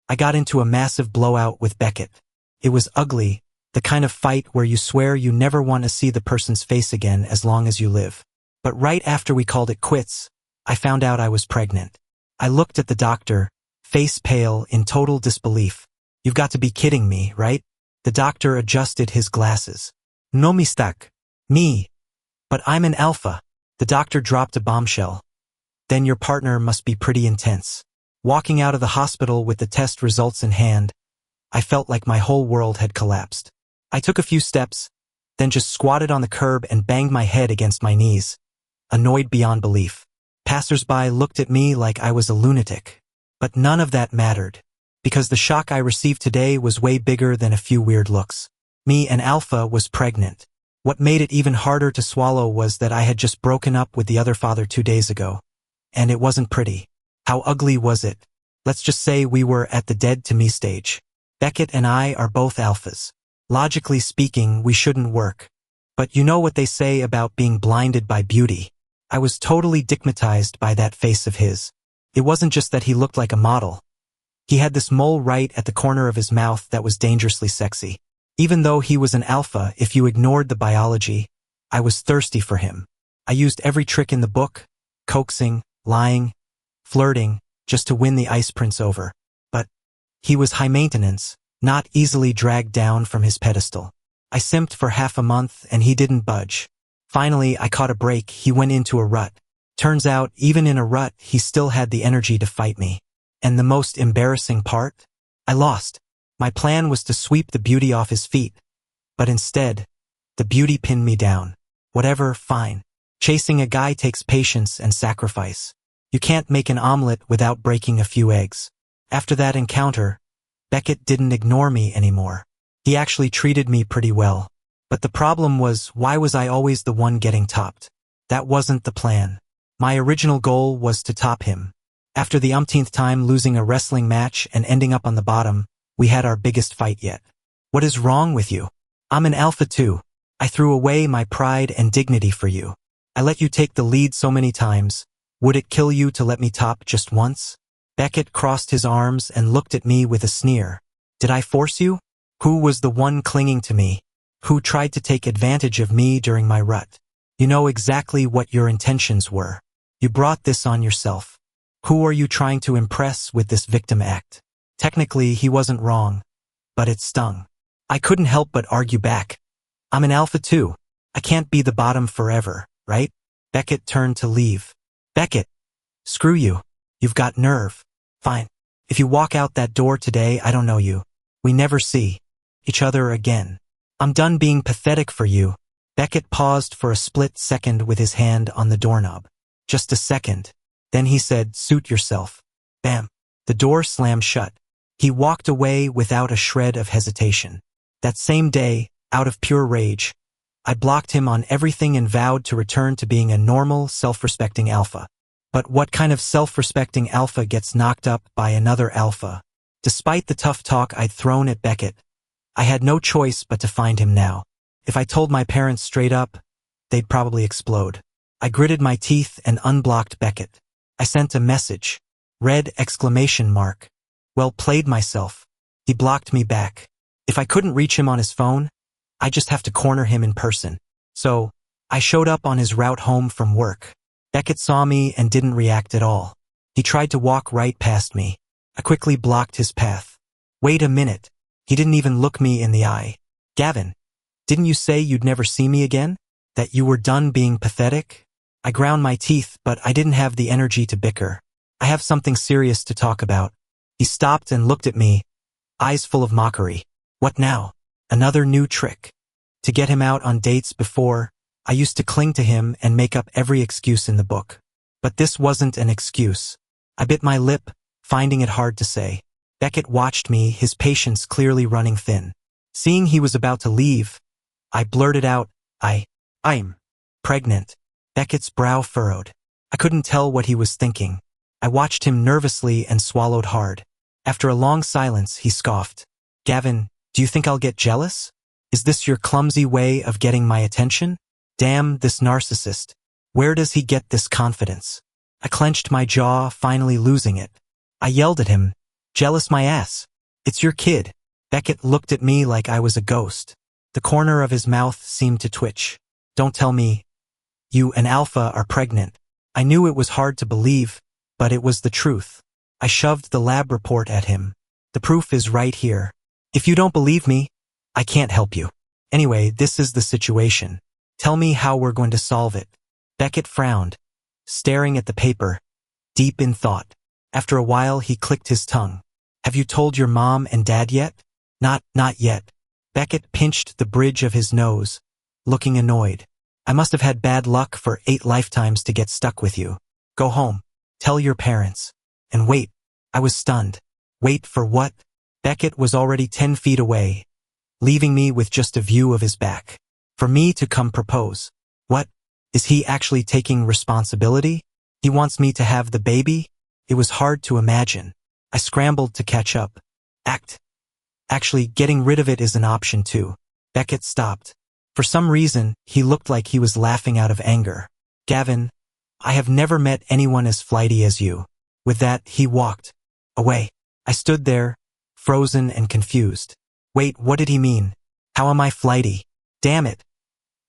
I got into a massive blowout with Beckett. It was ugly, the kind of fight where you swear you never want to see the person's face again as long as you live. But right after we called it quits, I found out I was pregnant. I looked at the doctor, face pale, in total disbelief. You've got to be kidding me, right? The doctor adjusted his glasses. No mistake. Me. But I'm an alpha. The doctor dropped a bombshell. Then your partner must be pretty intense. Walking out of the hospital with the test results in hand, I felt like my whole world had collapsed. I took a few steps, then just squatted on the curb and banged my head against my knees, annoyed beyond belief. Passers-by looked at me like I was a lunatic. But none of that mattered, because the shock I received today was way bigger than a few weird looks. Me and Alpha was pregnant. What made it even harder to swallow was that I had just broken up with the other father 2 days ago. And it wasn't pretty. How ugly was it? Let's just say we were at the dead to me stage. Beckett and I are both alphas. Logically speaking, we shouldn't work. But you know what they say about being blinded by beauty. I was totally digmatized by that face of his. It wasn't just that he looked like a model. He had this mole right at the corner of his mouth that was dangerously sexy. Even though he was an alpha, if you ignored the biology, I was thirsty for him. I used every trick in the book, coaxing, lying, flirting, just to win the ice prince over. But he was high maintenance, not easily dragged down from his pedestal. I simped for half a month and he didn't budge. Finally, I caught a break. He went into a rut. Turns out, even in a rut, he still had the energy to fight me. And the most embarrassing part? I lost. My plan was to sweep the beauty off his feet. But instead, the beauty pinned me down. Whatever, fine. Chasing a guy takes patience and sacrifice. You can't make an omelet without breaking a few eggs. After that encounter, Beckett didn't ignore me anymore. He actually treated me pretty well. But the problem was, why was I always the one getting topped? That wasn't the plan. My original goal was to top him. After the umpteenth time losing a wrestling match and ending up on the bottom, we had our biggest fight yet. What is wrong with you? I'm an alpha too. I threw away my pride and dignity for you. I let you take the lead so many times. Would it kill you to let me top just once? Beckett crossed his arms and looked at me with a sneer. Did I force you? Who was the one clinging to me? Who tried to take advantage of me during my rut? You know exactly what your intentions were. You brought this on yourself. Who are you trying to impress with this victim act? Technically, he wasn't wrong, but it stung. I couldn't help but argue back. I'm an alpha too. I can't be the bottom forever, right? Beckett turned to leave. Beckett! Screw you. You've got nerve. Fine. If you walk out that door today, I don't know you. We never see each other again. I'm done being pathetic for you. Beckett paused for a split second with his hand on the doorknob. Just a second. Then he said, suit yourself. Bam. The door slammed shut. He walked away without a shred of hesitation. That same day, out of pure rage, I blocked him on everything and vowed to return to being a normal, self-respecting alpha. But what kind of self-respecting alpha gets knocked up by another alpha? Despite the tough talk I'd thrown at Beckett, I had no choice but to find him now. If I told my parents straight up, they'd probably explode. I gritted my teeth and unblocked Beckett. I sent a message. Red exclamation mark. Well played myself. He blocked me back. If I couldn't reach him on his phone, I just have to corner him in person. So, I showed up on his route home from work. Beckett saw me and didn't react at all. He tried to walk right past me. I quickly blocked his path. Wait a minute. He didn't even look me in the eye. Gavin, didn't you say you'd never see me again? That you were done being pathetic? I ground my teeth, but I didn't have the energy to bicker. I have something serious to talk about. He stopped and looked at me, eyes full of mockery. What now? Another new trick. To get him out on dates before, I used to cling to him and make up every excuse in the book. But this wasn't an excuse. I bit my lip, finding it hard to say. Beckett watched me, his patience clearly running thin. Seeing he was about to leave, I blurted out, I'm pregnant. Beckett's brow furrowed. I couldn't tell what he was thinking. I watched him nervously and swallowed hard. After a long silence, he scoffed. Gavin, do you think I'll get jealous? Is this your clumsy way of getting my attention? Damn this narcissist. Where does he get this confidence? I clenched my jaw, finally losing it. I yelled at him, Jealous my ass. It's your kid. Beckett looked at me like I was a ghost. The corner of his mouth seemed to twitch. Don't tell me. You and Alpha are pregnant. I knew it was hard to believe, but it was the truth. I shoved the lab report at him. The proof is right here. If you don't believe me, I can't help you. Anyway, this is the situation. Tell me how we're going to solve it. Beckett frowned, staring at the paper, deep in thought. After a while, he clicked his tongue. Have you told your mom and dad yet? Not yet. Beckett pinched the bridge of his nose, looking annoyed. I must have had bad luck for 8 lifetimes to get stuck with you. Go home. Tell your parents. And wait. I was stunned. Wait for what? Beckett was already 10 feet away, leaving me with just a view of his back. For me to come propose. What? Is he actually taking responsibility? He wants me to have the baby? It was hard to imagine. I scrambled to catch up. Actually, getting rid of it is an option too. Beckett stopped. For some reason, he looked like he was laughing out of anger. Gavin, I have never met anyone as flighty as you. With that, he walked away. I stood there, frozen and confused. Wait, what did he mean? How am I flighty? Damn it.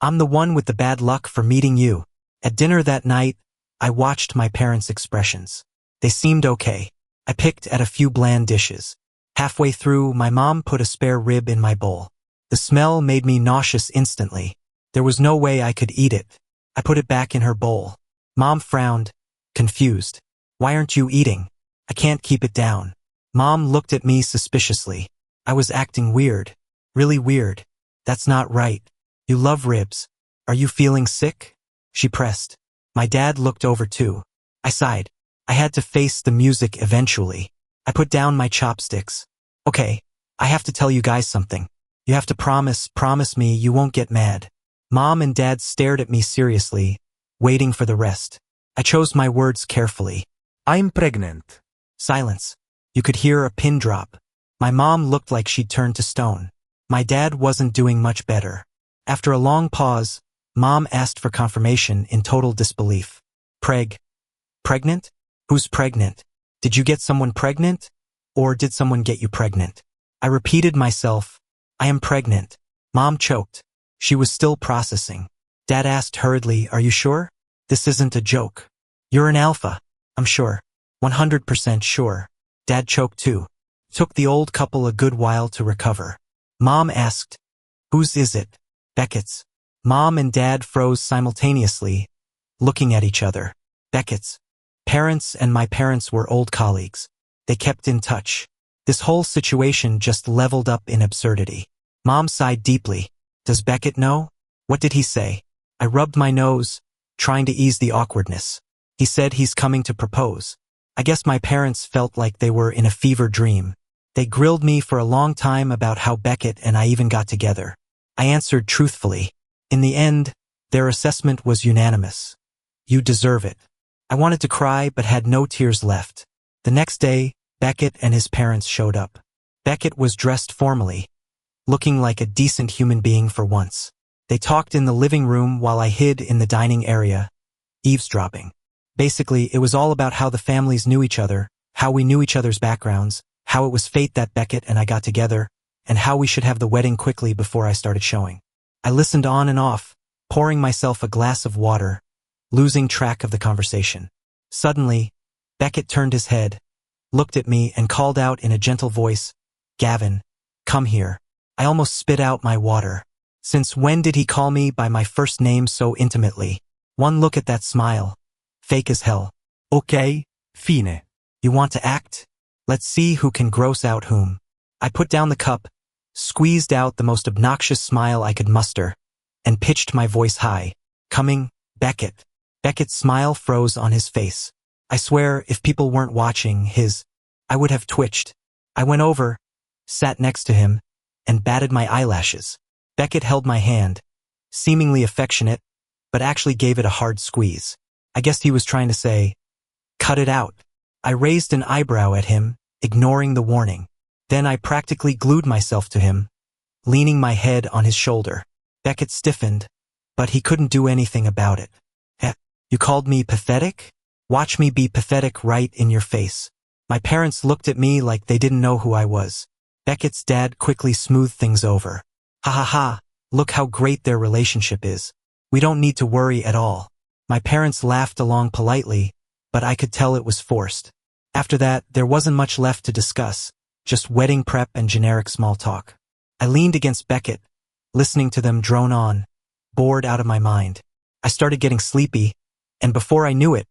I'm the one with the bad luck for meeting you. At dinner that night, I watched my parents' expressions. They seemed okay. I picked at a few bland dishes. Halfway through, my mom put a spare rib in my bowl. The smell made me nauseous instantly. There was no way I could eat it. I put it back in her bowl. Mom frowned, confused. Why aren't you eating? I can't keep it down. Mom looked at me suspiciously. I was acting weird. Really weird. That's not right. You love ribs. Are you feeling sick? She pressed. My dad looked over too. I sighed. I had to face the music eventually. I put down my chopsticks. Okay, I have to tell you guys something. You have to promise me you won't get mad. Mom and Dad stared at me seriously, waiting for the rest. I chose my words carefully. I'm pregnant. Silence. You could hear a pin drop. My mom looked like she'd turned to stone. My dad wasn't doing much better. After a long pause, Mom asked for confirmation in total disbelief. Pregnant? Who's pregnant? Did you get someone pregnant? Or did someone get you pregnant? I repeated myself. I am pregnant. Mom choked. She was still processing. Dad asked hurriedly, are you sure? This isn't a joke. You're an alpha. I'm sure. 100% sure. Dad choked too. Took the old couple a good while to recover. Mom asked, whose is it? Beckett's. Mom and Dad froze simultaneously, looking at each other. Beckett's. Parents and my parents were old colleagues. They kept in touch. This whole situation just leveled up in absurdity. Mom sighed deeply. Does Beckett know? What did he say? I rubbed my nose, trying to ease the awkwardness. He said he's coming to propose. I guess my parents felt like they were in a fever dream. They grilled me for a long time about how Beckett and I even got together. I answered truthfully. In the end, their assessment was unanimous. You deserve it. I wanted to cry but had no tears left. The next day, Beckett and his parents showed up. Beckett was dressed formally, looking like a decent human being for once. They talked in the living room while I hid in the dining area, eavesdropping. Basically, it was all about how the families knew each other, how we knew each other's backgrounds, how it was fate that Beckett and I got together, and how we should have the wedding quickly before I started showing. I listened on and off, pouring myself a glass of water, losing track of the conversation. Suddenly, Beckett turned his head, looked at me and called out in a gentle voice, Gavin, come here. I almost spit out my water. Since when did he call me by my first name so intimately? One look at that smile. Fake as hell. Okay, fine. You want to act? Let's see who can gross out whom. I put down the cup, squeezed out the most obnoxious smile I could muster, and pitched my voice high. Coming, Beckett. Beckett's smile froze on his face. I swear, if people weren't watching I would have twitched. I went over, sat next to him, and batted my eyelashes. Beckett held my hand, seemingly affectionate, but actually gave it a hard squeeze. I guess he was trying to say, cut it out. I raised an eyebrow at him, ignoring the warning. Then I practically glued myself to him, leaning my head on his shoulder. Beckett stiffened, but he couldn't do anything about it. You called me pathetic? Watch me be pathetic right in your face. My parents looked at me like they didn't know who I was. Beckett's dad quickly smoothed things over. Ha ha ha, look how great their relationship is. We don't need to worry at all. My parents laughed along politely, but I could tell it was forced. After that, there wasn't much left to discuss, just wedding prep and generic small talk. I leaned against Beckett, listening to them drone on, bored out of my mind. I started getting sleepy, and before I knew it,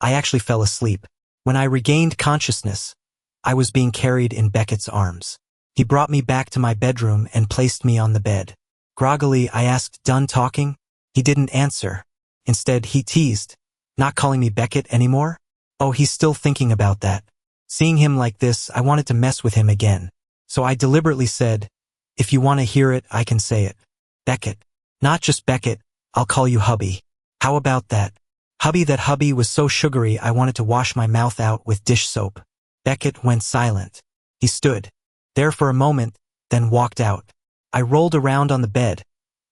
I actually fell asleep. When I regained consciousness, I was being carried in Beckett's arms. He brought me back to my bedroom and placed me on the bed. Groggily, I asked, "Done talking?" He didn't answer. Instead, he teased, "Not calling me Beckett anymore?" Oh, he's still thinking about that. Seeing him like this, I wanted to mess with him again. So I deliberately said, "If you want to hear it, I can say it. Beckett. Not just Beckett, I'll call you hubby. How about that?" Hubby. That hubby was so sugary I wanted to wash my mouth out with dish soap. Beckett went silent. He stood there for a moment, then walked out. I rolled around on the bed,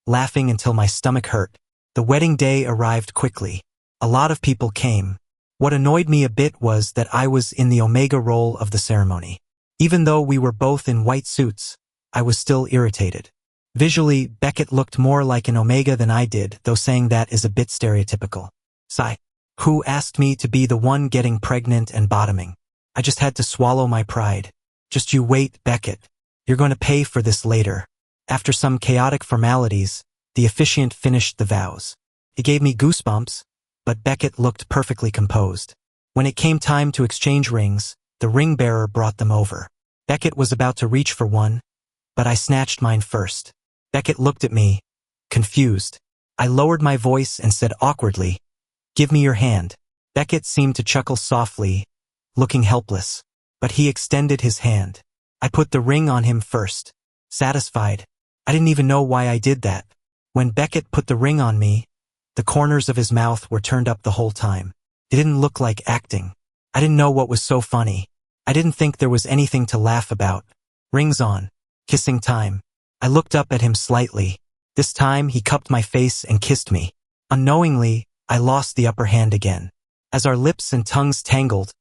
laughing until my stomach hurt. The wedding day arrived quickly. A lot of people came. What annoyed me a bit was that I was in the omega role of the ceremony. Even though we were both in white suits, I was still irritated. Visually, Beckett looked more like an omega than I did, though saying that is a bit stereotypical. Sigh. Who asked me to be the one getting pregnant and bottoming? I just had to swallow my pride. Just you wait, Beckett. You're going to pay for this later. After some chaotic formalities, the officiant finished the vows. It gave me goosebumps, but Beckett looked perfectly composed. When it came time to exchange rings, the ring bearer brought them over. Beckett was about to reach for one, but I snatched mine first. Beckett looked at me, confused. I lowered my voice and said awkwardly, "Give me your hand." Beckett seemed to chuckle softly, looking helpless, but he extended his hand. I put the ring on him first. Satisfied. I didn't even know why I did that. When Beckett put the ring on me, the corners of his mouth were turned up the whole time. It didn't look like acting. I didn't know what was so funny. I didn't think there was anything to laugh about. Rings on. Kissing time. I looked up at him slightly. This time he cupped my face and kissed me. Unknowingly, I lost the upper hand again. As our lips and tongues tangled,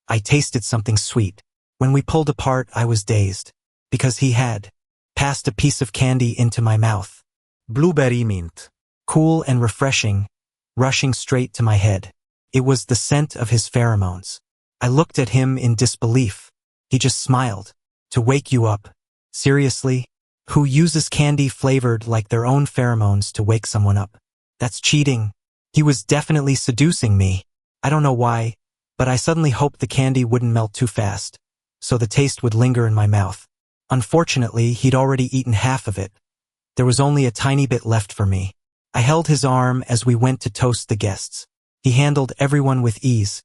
I tasted something sweet. When we pulled apart, I was dazed, because he had passed a piece of candy into my mouth. Blueberry mint. Cool and refreshing, rushing straight to my head. It was the scent of his pheromones. I looked at him in disbelief. He just smiled. To wake you up. Seriously? Who uses candy flavored like their own pheromones to wake someone up? That's cheating. He was definitely seducing me. I don't know why, but I suddenly hoped the candy wouldn't melt too fast, so the taste would linger in my mouth. Unfortunately, he'd already eaten half of it. There was only a tiny bit left for me. I held his arm as we went to toast the guests. He handled everyone with ease,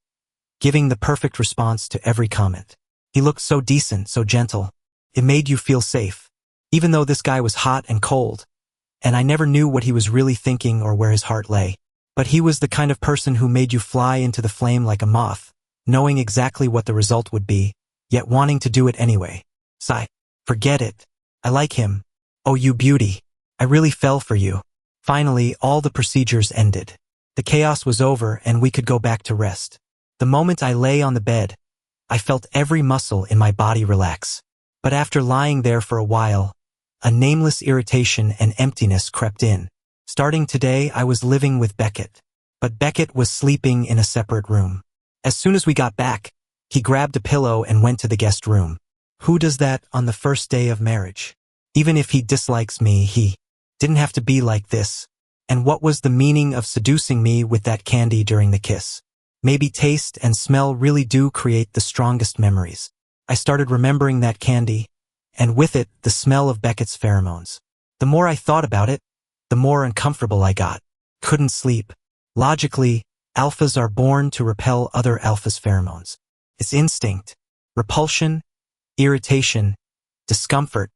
giving the perfect response to every comment. He looked so decent, so gentle. It made you feel safe. Even though this guy was hot and cold, and I never knew what he was really thinking or where his heart lay. But he was the kind of person who made you fly into the flame like a moth, knowing exactly what the result would be, yet wanting to do it anyway. Sigh. Forget it. I like him. Oh, you beauty. I really fell for you. Finally, all the procedures ended. The chaos was over and we could go back to rest. The moment I lay on the bed, I felt every muscle in my body relax. But after lying there for a while, a nameless irritation and emptiness crept in. Starting today, I was living with Beckett. But Beckett was sleeping in a separate room. As soon as we got back, he grabbed a pillow and went to the guest room. Who does that on the first day of marriage? Even if he dislikes me, he didn't have to be like this. And what was the meaning of seducing me with that candy during the kiss? Maybe taste and smell really do create the strongest memories. I started remembering that candy, and with it, the smell of Beckett's pheromones. The more I thought about it, the more uncomfortable I got. Couldn't sleep. Logically, alphas are born to repel other alphas' pheromones. It's instinct. Repulsion, irritation, discomfort,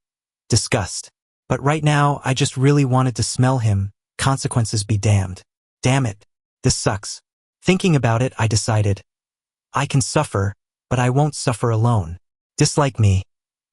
disgust. But right now, I just really wanted to smell him. Consequences be damned. Damn it. This sucks. Thinking about it, I decided, I can suffer, but I won't suffer alone. Dislike me.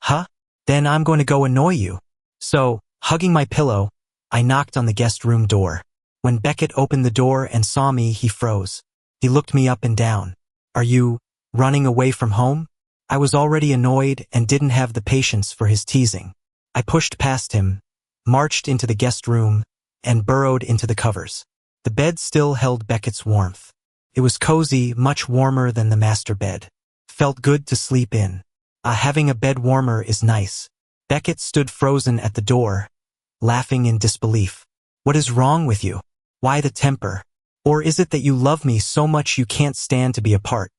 Huh? Then I'm going to go annoy you. So, hugging my pillow, I knocked on the guest room door. When Beckett opened the door and saw me, he froze. He looked me up and down. Are you running away from home? I was already annoyed and didn't have the patience for his teasing. I pushed past him, marched into the guest room, and burrowed into the covers. The bed still held Beckett's warmth. It was cozy, much warmer than the master bed. Felt good to sleep in. Having a bed warmer is nice. Beckett stood frozen at the door, laughing in disbelief. What is wrong with you? Why the temper? Or is it that you love me so much you can't stand to be apart?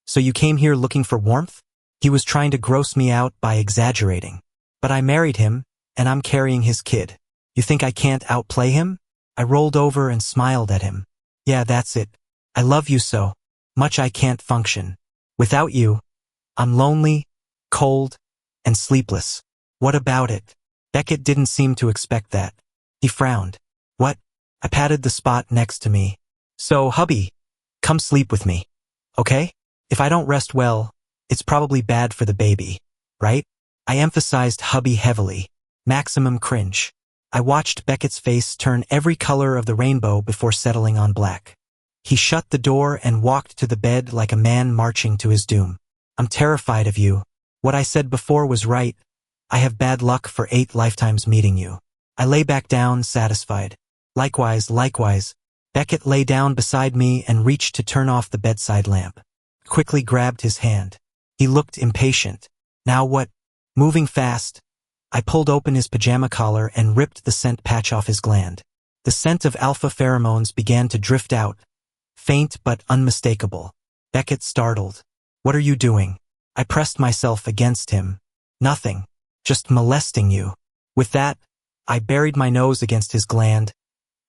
So you came here looking for warmth? He was trying to gross me out by exaggerating. But I married him, and I'm carrying his kid. You think I can't outplay him? I rolled over and smiled at him. Yeah, that's it. I love you so much I can't function. Without you, I'm lonely, cold, and sleepless. What about it? Beckett didn't seem to expect that. He frowned. What? I patted the spot next to me. So, hubby, come sleep with me. Okay? If I don't rest well, it's probably bad for the baby, right? I emphasized hubby heavily. Maximum cringe. I watched Beckett's face turn every color of the rainbow before settling on black. He shut the door and walked to the bed like a man marching to his doom. I'm terrified of you. What I said before was right. I have bad luck for 8 lifetimes meeting you. I lay back down, satisfied. Likewise. Beckett lay down beside me and reached to turn off the bedside lamp. Quickly grabbed his hand. He looked impatient. Now what? Moving fast, I pulled open his pajama collar and ripped the scent patch off his gland. The scent of alpha pheromones began to drift out, faint but unmistakable. Beckett startled. What are you doing? I pressed myself against him. Nothing. Just molesting you. With that, I buried my nose against his gland,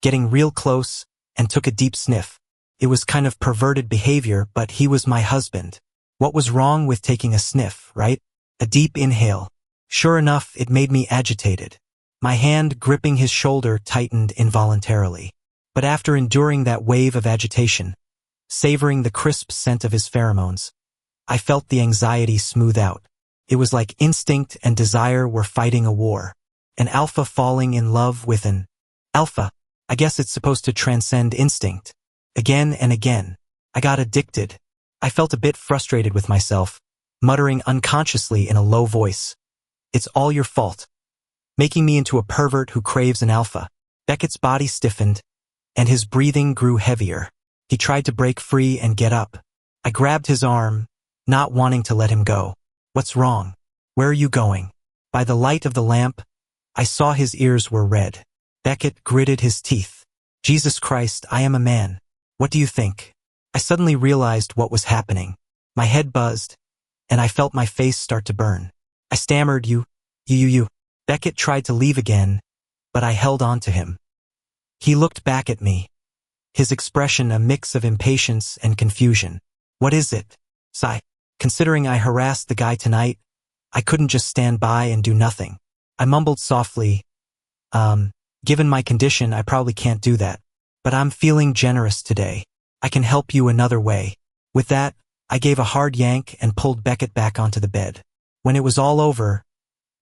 getting real close, and took a deep sniff. It was kind of perverted behavior, but he was my husband. What was wrong with taking a sniff, right? A deep inhale. Sure enough, it made me agitated. My hand gripping his shoulder tightened involuntarily. But after enduring that wave of agitation, savoring the crisp scent of his pheromones, I felt the anxiety smooth out. It was like instinct and desire were fighting a war. An alpha falling in love with an alpha. I guess it's supposed to transcend instinct. Again and again. I got addicted. I felt a bit frustrated with myself, muttering unconsciously in a low voice. It's all your fault. Making me into a pervert who craves an alpha. Beckett's body stiffened, and his breathing grew heavier. He tried to break free and get up. I grabbed his arm, not wanting to let him go. What's wrong? Where are you going? By the light of the lamp, I saw his ears were red. Beckett gritted his teeth. Jesus Christ, I am a man. What do you think? I suddenly realized what was happening. My head buzzed, and I felt my face start to burn. I stammered, you. Beckett tried to leave again, but I held on to him. He looked back at me, his expression a mix of impatience and confusion. What is it? Sigh. Considering I harassed the guy tonight, I couldn't just stand by and do nothing. I mumbled softly, given my condition, I probably can't do that. But I'm feeling generous today. I can help you another way. With that, I gave a hard yank and pulled Beckett back onto the bed. When it was all over,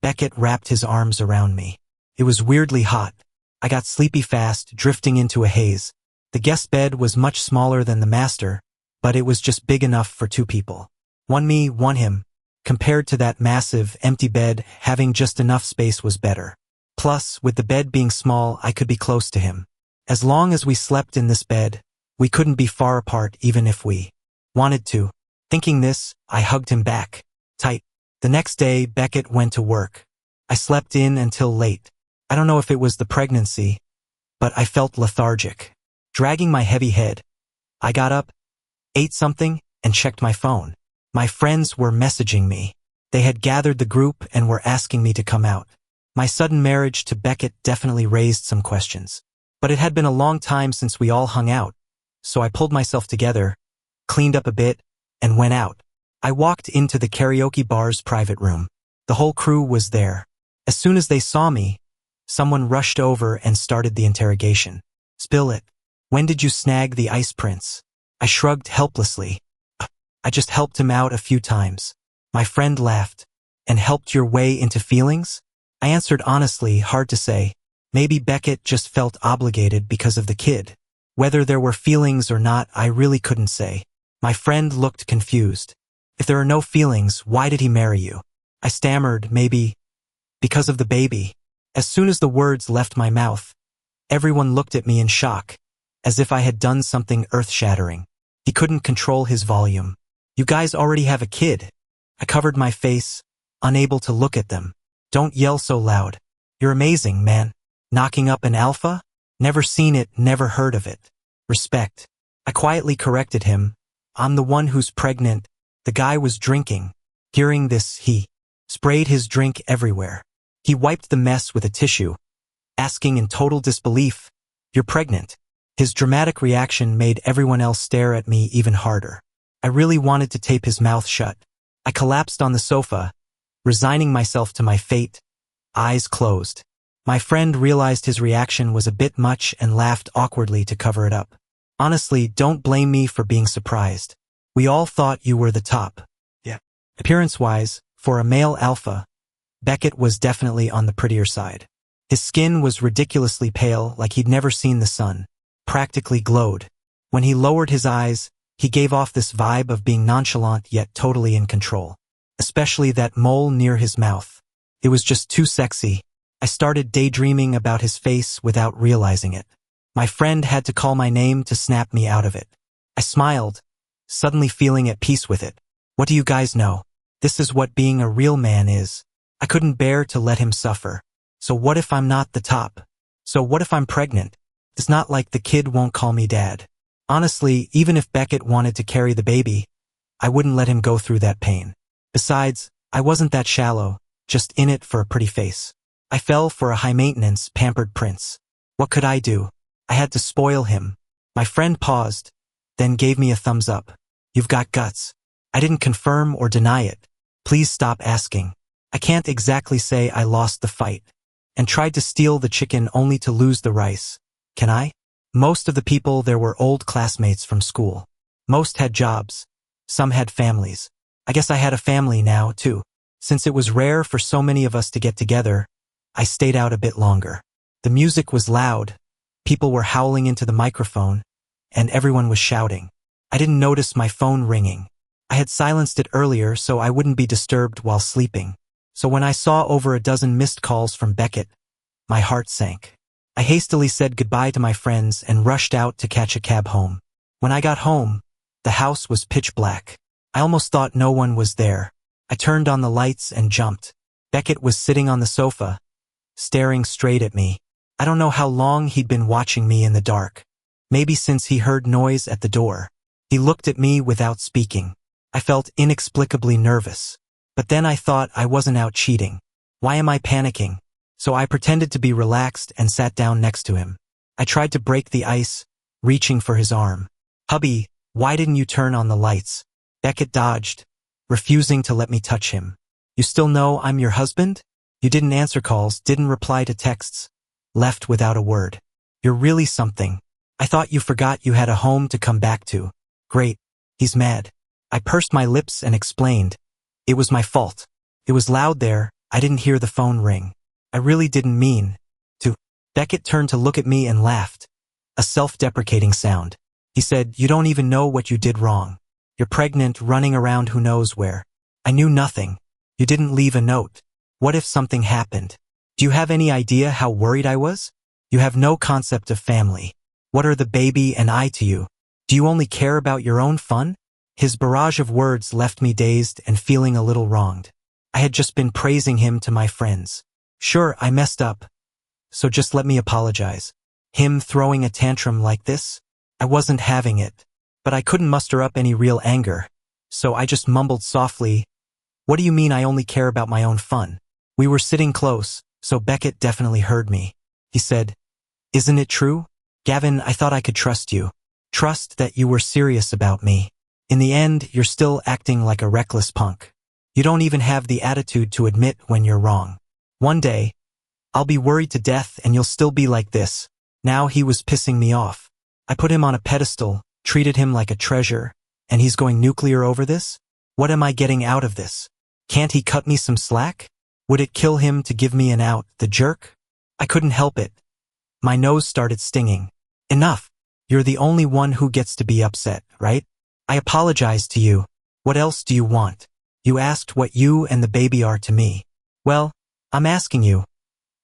Beckett wrapped his arms around me. It was weirdly hot. I got sleepy fast, drifting into a haze. The guest bed was much smaller than the master, but it was just big enough for 2 people. One me, one him. Compared to that massive, empty bed, having just enough space was better. Plus, with the bed being small, I could be close to him. As long as we slept in this bed, we couldn't be far apart even if we wanted to. Thinking this, I hugged him back, tight. The next day, Beckett went to work. I slept in until late. I don't know if it was the pregnancy, but I felt lethargic. Dragging my heavy head, I got up, ate something, and checked my phone. My friends were messaging me. They had gathered the group and were asking me to come out. My sudden marriage to Beckett definitely raised some questions. But it had been a long time since we all hung out, so I pulled myself together, cleaned up a bit, and went out. I walked into the karaoke bar's private room. The whole crew was there. As soon as they saw me, someone rushed over and started the interrogation. Spill it. When did you snag the ice prince? I shrugged helplessly. I just helped him out a few times. My friend laughed. And helped your way into feelings? I answered honestly, hard to say. Maybe Beckett just felt obligated because of the kid. Whether there were feelings or not, I really couldn't say. My friend looked confused. If there are no feelings, why did he marry you? I stammered, maybe because of the baby. As soon as the words left my mouth, everyone looked at me in shock, as if I had done something earth-shattering. He couldn't control his volume. You guys already have a kid. I covered my face, unable to look at them. Don't yell so loud. You're amazing, man. Knocking up an alpha? Never seen it, never heard of it. Respect. I quietly corrected him. I'm the one who's pregnant. The guy was drinking. Hearing this, he sprayed his drink everywhere. He wiped the mess with a tissue, asking in total disbelief, "You're pregnant?" His dramatic reaction made everyone else stare at me even harder. I really wanted to tape his mouth shut. I collapsed on the sofa, resigning myself to my fate, eyes closed. My friend realized his reaction was a bit much and laughed awkwardly to cover it up. Honestly, don't blame me for being surprised. We all thought you were the top. Yeah. Appearance-wise, for a male alpha, Beckett was definitely on the prettier side. His skin was ridiculously pale, like he'd never seen the sun, practically glowed. When he lowered his eyes, he gave off this vibe of being nonchalant yet totally in control. Especially that mole near his mouth. It was just too sexy. I started daydreaming about his face without realizing it. My friend had to call my name to snap me out of it. I smiled, suddenly feeling at peace with it. What do you guys know? This is what being a real man is. I couldn't bear to let him suffer. So what if I'm not the top? So what if I'm pregnant? It's not like the kid won't call me dad. Honestly, even if Beckett wanted to carry the baby, I wouldn't let him go through that pain. Besides, I wasn't that shallow, just in it for a pretty face. I fell for a high-maintenance, pampered prince. What could I do? I had to spoil him. My friend paused, then gave me a thumbs up. You've got guts. I didn't confirm or deny it. Please stop asking. I can't exactly say I lost the fight and tried to steal the chicken only to lose the rice. Can I? Most of the people there were old classmates from school. Most had jobs. Some had families. I guess I had a family now, too. Since it was rare for so many of us to get together, I stayed out a bit longer. The music was loud. People were howling into the microphone, and everyone was shouting. I didn't notice my phone ringing. I had silenced it earlier so I wouldn't be disturbed while sleeping. So when I saw over a dozen missed calls from Beckett, my heart sank. I hastily said goodbye to my friends and rushed out to catch a cab home. When I got home, the house was pitch black. I almost thought no one was there. I turned on the lights and jumped. Beckett was sitting on the sofa, staring straight at me. I don't know how long he'd been watching me in the dark. Maybe since he heard noise at the door. He looked at me without speaking. I felt inexplicably nervous. But then I thought I wasn't out cheating. Why am I panicking? So I pretended to be relaxed and sat down next to him. I tried to break the ice, reaching for his arm. Hubby, why didn't you turn on the lights? Beckett dodged, refusing to let me touch him. You still know I'm your husband? You didn't answer calls, didn't reply to texts, left without a word. You're really something. I thought you forgot you had a home to come back to. Great. He's mad. I pursed my lips and explained. It was my fault. It was loud there, I didn't hear the phone ring. I really didn't mean to. Beckett turned to look at me and laughed. A self-deprecating sound. He said, you don't even know what you did wrong. You're pregnant, running around who knows where. I knew nothing. You didn't leave a note. What if something happened? Do you have any idea how worried I was? You have no concept of family. What are the baby and I to you? Do you only care about your own fun? His barrage of words left me dazed and feeling a little wronged. I had just been praising him to my friends. Sure, I messed up. So just let me apologize. Him throwing a tantrum like this? I wasn't having it. But I couldn't muster up any real anger. So I just mumbled softly, what do you mean I only care about my own fun? We were sitting close, so Beckett definitely heard me. He said, isn't it true? Gavin, I thought I could trust you. Trust that you were serious about me. In the end, you're still acting like a reckless punk. You don't even have the attitude to admit when you're wrong. One day, I'll be worried to death and you'll still be like this. Now he was pissing me off. I put him on a pedestal, treated him like a treasure, and he's going nuclear over this? What am I getting out of this? Can't he cut me some slack? Would it kill him to give me an out, the jerk? I couldn't help it. My nose started stinging. Enough. You're the only one who gets to be upset, right? I apologized to you. What else do you want? You asked what you and the baby are to me. Well, I'm asking you,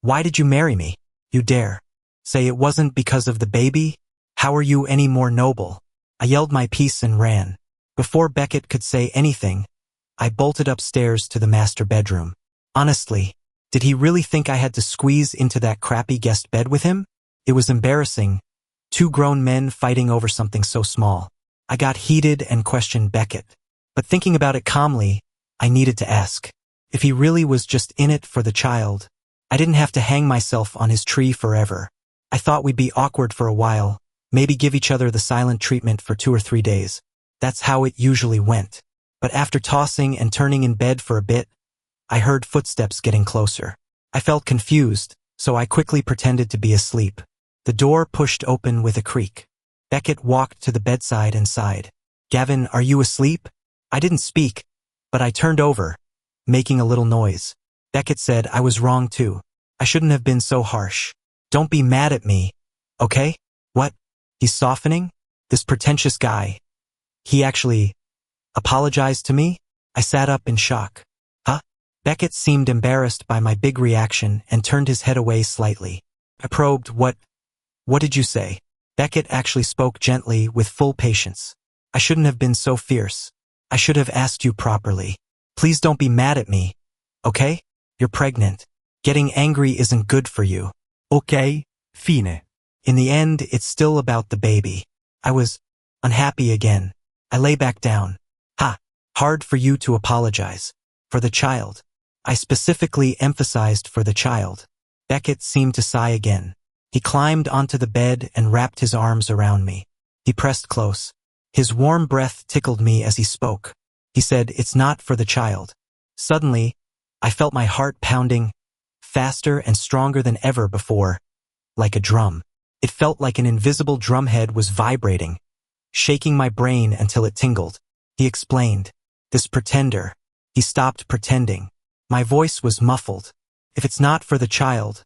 why did you marry me? You dare say it wasn't because of the baby? How are you any more noble? I yelled my piece and ran. Before Beckett could say anything, I bolted upstairs to the master bedroom. Honestly, did he really think I had to squeeze into that crappy guest bed with him? It was embarrassing. Two grown men fighting over something so small. I got heated and questioned Beckett. But thinking about it calmly, I needed to ask. If he really was just in it for the child, I didn't have to hang myself on his tree forever. I thought we'd be awkward for a while, maybe give each other the silent treatment for 2 or 3 days. That's how it usually went. But after tossing and turning in bed for a bit, I heard footsteps getting closer. I felt confused, so I quickly pretended to be asleep. The door pushed open with a creak. Beckett walked to the bedside and sighed. Gavin, are you asleep? I didn't speak, but I turned over, making a little noise. Beckett said I was wrong too. I shouldn't have been so harsh. Don't be mad at me, okay? What? He's softening? This pretentious guy. He actually apologized to me? I sat up in shock. Huh? Beckett seemed embarrassed by my big reaction and turned his head away slightly. I probed, What did you say? Beckett actually spoke gently with full patience. I shouldn't have been so fierce. I should have asked you properly. Please don't be mad at me, okay? You're pregnant. Getting angry isn't good for you. Okay, fine. In the end, it's still about the baby. I was unhappy again. I lay back down. Ha! Hard for you to apologize. For the child. I specifically emphasized for the child. Beckett seemed to sigh again. He climbed onto the bed and wrapped his arms around me. He pressed close. His warm breath tickled me as he spoke. He said, It's not for the child. Suddenly, I felt my heart pounding, faster and stronger than ever before, like a drum. It felt like an invisible drumhead was vibrating, shaking my brain until it tingled. He explained, This pretender. He stopped pretending. My voice was muffled. If it's not for the child,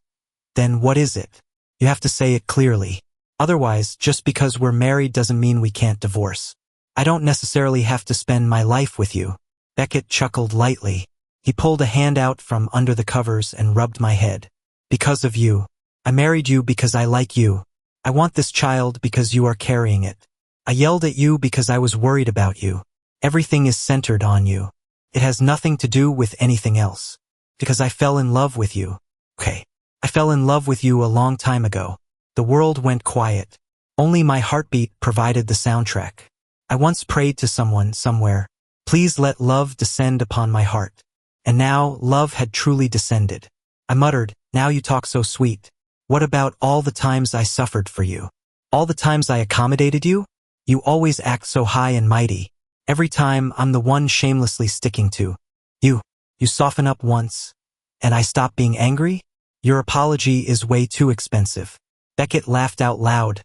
then what is it? You have to say it clearly. Otherwise, just because we're married doesn't mean we can't divorce. I don't necessarily have to spend my life with you. Beckett chuckled lightly. He pulled a hand out from under the covers and rubbed my head. Because of you. I married you because I like you. I want this child because you are carrying it. I yelled at you because I was worried about you. Everything is centered on you. It has nothing to do with anything else. Because I fell in love with you. Okay. I fell in love with you a long time ago. The world went quiet. Only my heartbeat provided the soundtrack. I once prayed to someone somewhere, Please let love descend upon my heart. And now love had truly descended. I muttered, Now you talk so sweet. What about all the times I suffered for you? All the times I accommodated you? You always act so high and mighty. Every time I'm the one shamelessly sticking to. You soften up once, and I stop being angry? Your apology is way too expensive. Beckett laughed out loud,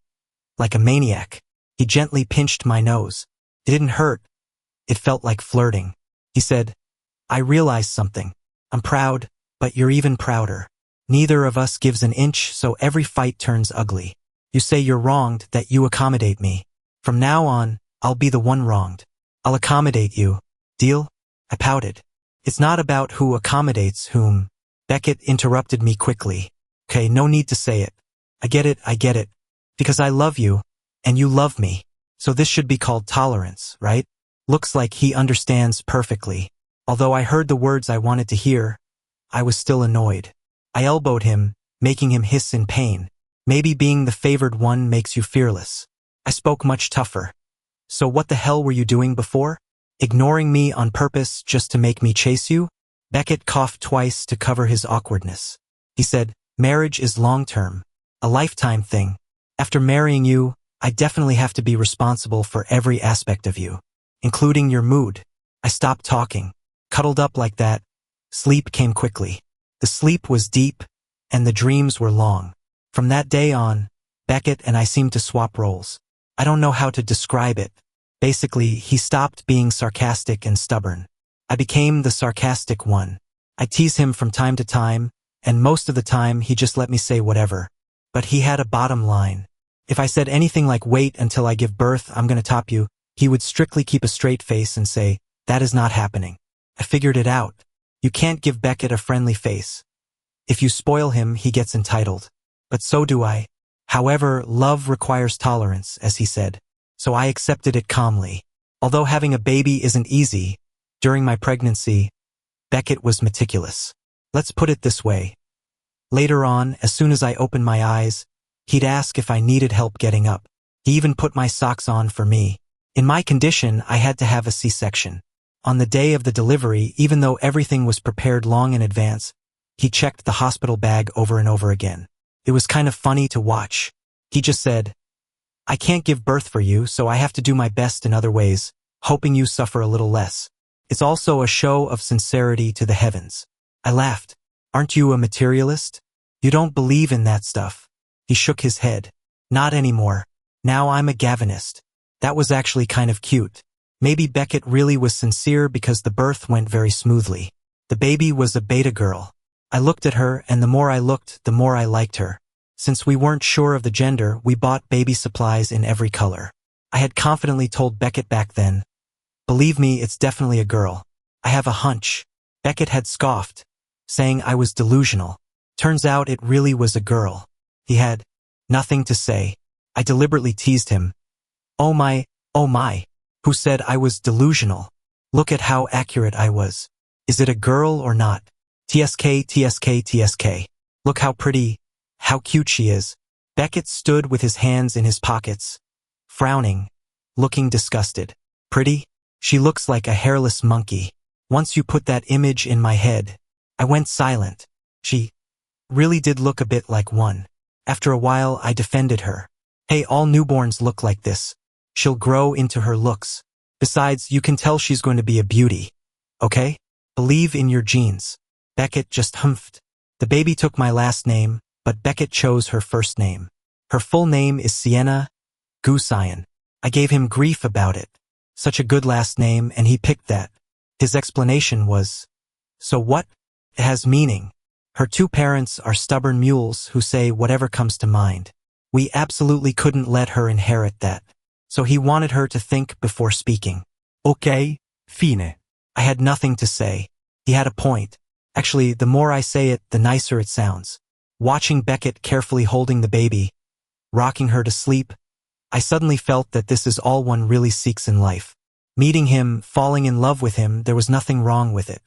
like a maniac. He gently pinched my nose. It didn't hurt. It felt like flirting. He said, I realized something. I'm proud, but you're even prouder. Neither of us gives an inch, so every fight turns ugly. You say you're wronged, that you accommodate me. From now on, I'll be the one wronged. I'll accommodate you. Deal? I pouted. It's not about who accommodates whom. Beckett interrupted me quickly. Okay, no need to say it. I get it. Because I love you, and you love me. So this should be called tolerance, right? Looks like he understands perfectly. Although I heard the words I wanted to hear, I was still annoyed. I elbowed him, making him hiss in pain. Maybe being the favored one makes you fearless. I spoke much tougher. So what the hell were you doing before? Ignoring me on purpose just to make me chase you? Beckett coughed twice to cover his awkwardness. He said, Marriage is long-term. A lifetime thing. After marrying you, I definitely have to be responsible for every aspect of you, including your mood. I stopped talking. Cuddled up like that, sleep came quickly. The sleep was deep, and the dreams were long. From that day on, Beckett and I seemed to swap roles. I don't know how to describe it. Basically, he stopped being sarcastic and stubborn. I became the sarcastic one. I tease him from time to time, and most of the time he just let me say whatever. But he had a bottom line. If I said anything like, wait until I give birth, I'm gonna top you, he would strictly keep a straight face and say, That is not happening. I figured it out. You can't give Beckett a friendly face. If you spoil him, he gets entitled. But so do I. However, love requires tolerance, as he said. So I accepted it calmly. Although having a baby isn't easy, during my pregnancy, Beckett was meticulous. Let's put it this way. Later on, as soon as I opened my eyes, he'd ask if I needed help getting up. He even put my socks on for me. In my condition, I had to have a C-section. On the day of the delivery, even though everything was prepared long in advance, he checked the hospital bag over and over again. It was kind of funny to watch. He just said, "I can't give birth for you, so I have to do my best in other ways, hoping you suffer a little less. It's also a show of sincerity to the heavens." I laughed. "Aren't you a materialist? You don't believe in that stuff." He shook his head. "Not anymore. Now I'm a Gavinist." That was actually kind of cute. Maybe Beckett really was sincere because the birth went very smoothly. The baby was a beta girl. I looked at her, and the more I looked, the more I liked her. Since we weren't sure of the gender, we bought baby supplies in every color. I had confidently told Beckett back then, "Believe me, it's definitely a girl. I have a hunch." Beckett had scoffed, saying I was delusional. Turns out it really was a girl. He had nothing to say. I deliberately teased him. Oh my, who said I was delusional? Look at how accurate I was. Is it a girl or not? TSK, TSK, TSK. Look how pretty, how cute she is. Beckett stood with his hands in his pockets, frowning, looking disgusted. Pretty? She looks like a hairless monkey. Once you put that image in my head, I went silent. She really did look a bit like one. After a while, I defended her. Hey, all newborns look like this. She'll grow into her looks. Besides, you can tell she's going to be a beauty. Okay? Believe in your genes. Beckett just humphed. The baby took my last name, but Beckett chose her first name. Her full name is Sienna Gusayan. I gave him grief about it. Such a good last name, and he picked that. His explanation was, "So what? It has meaning. Her two parents are stubborn mules who say whatever comes to mind. We absolutely couldn't let her inherit that. So he wanted her to think before speaking." Okay, fine. I had nothing to say. He had a point. Actually, the more I say it, the nicer it sounds. Watching Beckett carefully holding the baby, rocking her to sleep, I suddenly felt that this is all one really seeks in life. Meeting him, falling in love with him, there was nothing wrong with it.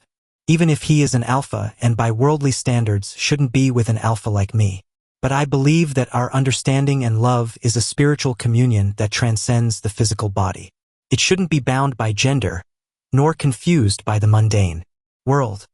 Even if he is an alpha and by worldly standards shouldn't be with an alpha like me. But I believe that our understanding and love is a spiritual communion that transcends the physical body. It shouldn't be bound by gender, nor confused by the mundane world.